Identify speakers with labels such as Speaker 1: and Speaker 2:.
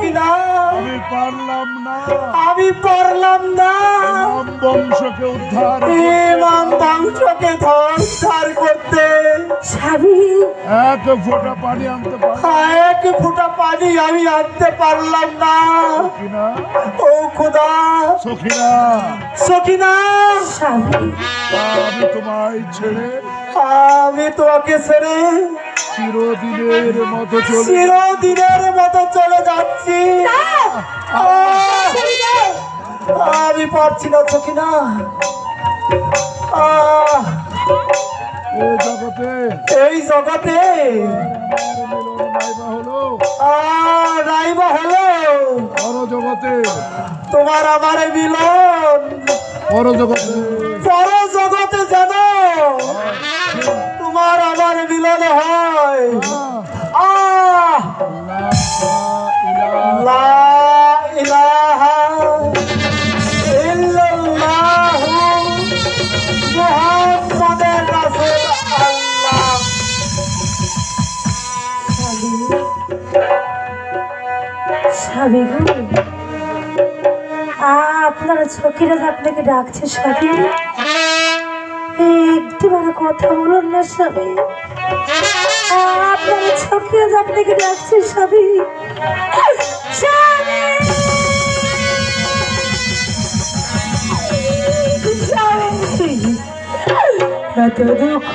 Speaker 1: কিনা
Speaker 2: আমি পারলাম না
Speaker 1: ইমাম বংশকে উদ্ধার করতে
Speaker 3: স্বামী
Speaker 2: এক ফোঁটা পানি আনতে
Speaker 1: এক ফোঁটা পানি আমি আনতে পারলাম না
Speaker 2: কিনা
Speaker 1: ও খোদা সখিনা
Speaker 3: স্বামী
Speaker 2: আমি তোমায় ছেড়ে
Speaker 1: আমি তোমাকে ছেড়ে
Speaker 2: চিরদিনের মতো
Speaker 1: চলে যাচ্ছি আমি পারছি না সখিনা এই জগতে রাইবা হলো
Speaker 2: জগতে
Speaker 1: তোমার আমার মিলন
Speaker 2: পর
Speaker 1: জগতে যেন তোমার আমার মিলন হয় লা ইলাহা ইল্লাল্লাহু মুহাম্মাদুর রাসূলুল্লাহ।
Speaker 3: স্বামী গো, আপনার চোখেরা আপনাকে ডাকছে স্বামী, একটু বড় কথা বলুন না স্বামী। আপনার চোখেরা আপনাকে ডাকছে স্বামী। স্বামী এত দুঃখ